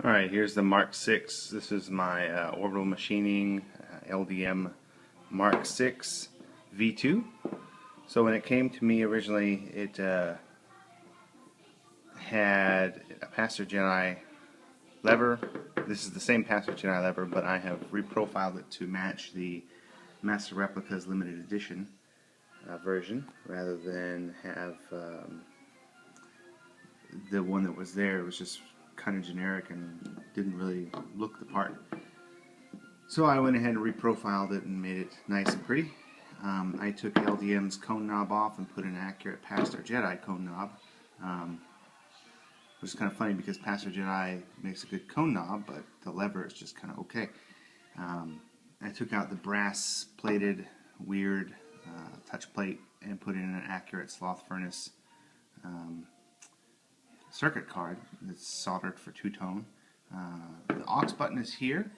Alright, here's the Mark VI. This is my orbital machining LDM Mark VI V2. So when it came to me originally, it had a Pastor Jedi lever. This is the same Pastor Jedi lever, but I have reprofiled it to match the Master Replicas limited edition version, rather than have the one that was there. It was just kind of generic and didn't really look the part. So I went ahead and reprofiled it and made it nice and pretty. I took LDM's cone knob off and put an accurate Pastor Jedi cone knob, which is kind of funny because Pastor Jedi makes a good cone knob, but the lever is just kind of okay. I took out the brass plated weird touch plate and put in an accurate sloth furnace circuit card that's soldered for two-tone. The aux button is here.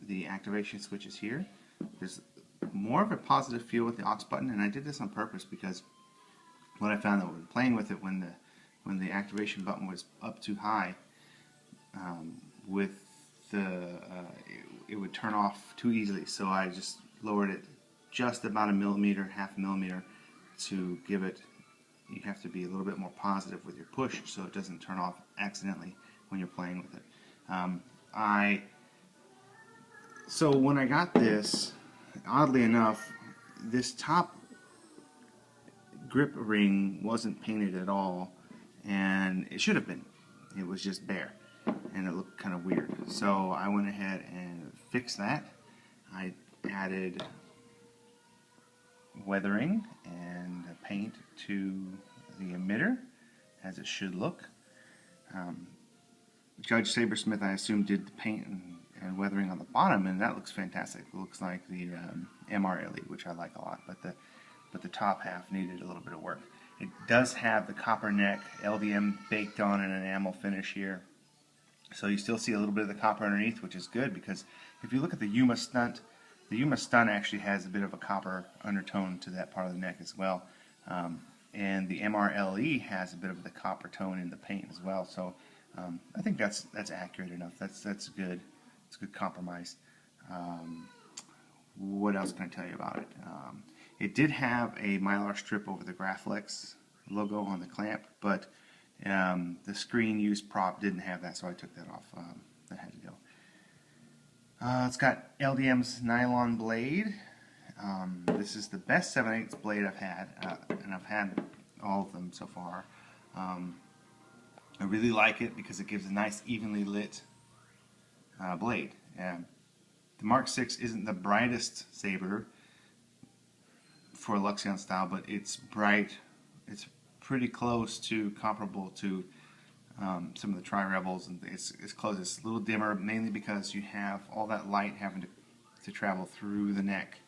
The activation switch is here. There's more of a positive feel with the aux button, and I did this on purpose because what I found that when playing with it, when the activation button was up too high, it would turn off too easily. So I just lowered it just about a millimeter, half a millimeter, to give it. You have to be a little bit more positive with your push so it doesn't turn off accidentally when you're playing with it. So when I got this, oddly enough, this top grip ring wasn't painted at all, and it should have been. It was just bare, and it looked kind of weird. So I went ahead and fixed that. I added weathering and paint to the emitter, as it should look. Judge Sabersmith, I assume, did the paint and weathering on the bottom, and that looks fantastic. It looks like the MRLE, which I like a lot, but the top half needed a little bit of work. It does have the copper neck LDM baked on an enamel finish here, so you still see a little bit of the copper underneath, which is good, because if you look at the Yuma Stunt, the Yuma Stunt actually has a bit of a copper undertone to that part of the neck as well, and the MRLE has a bit of the copper tone in the paint as well. So I think that's accurate enough. That's good. It's a good compromise. What else can I tell you about it? It did have a Mylar strip over the Graflex logo on the clamp, but the screen used prop didn't have that, so I took that off. That had to go. It's got LDM's nylon blade. This is the best 7/8 blade I've had, and I've had all of them so far. I really like it because it gives a nice evenly lit blade. The Mark VI isn't the brightest saber for Luxion style, but it's bright. It's pretty close to comparable to some of the Tri-Rebels, and it's close. It's a little dimmer, mainly because you have all that light having to travel through the neck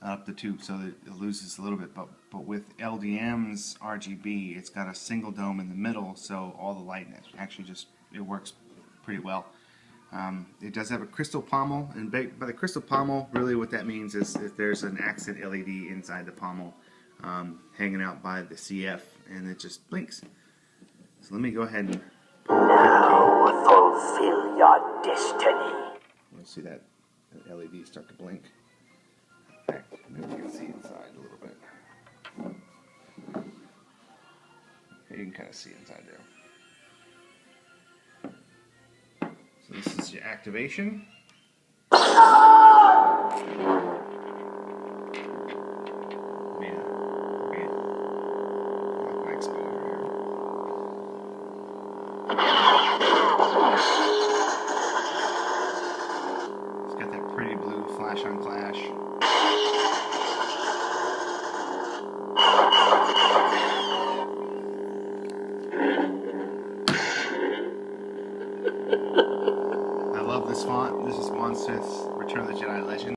up the tube, so that it loses a little bit. But with LDM's RGB, it's got a single dome in the middle, so all the light actually it works pretty well. It does have a crystal pommel, and by the crystal pommel, really what that means is that there's an accent LED inside the pommel hanging out by the CF, and it just blinks. So let me go ahead and now fulfill your destiny. You'll see that LED start to blink. In fact, maybe you can see inside a little bit. Okay, you can kind of see inside there. So this is your activation. It's got that pretty blue flash on clash. I love this font. This is Juan Smith's Return of the Jedi Legend.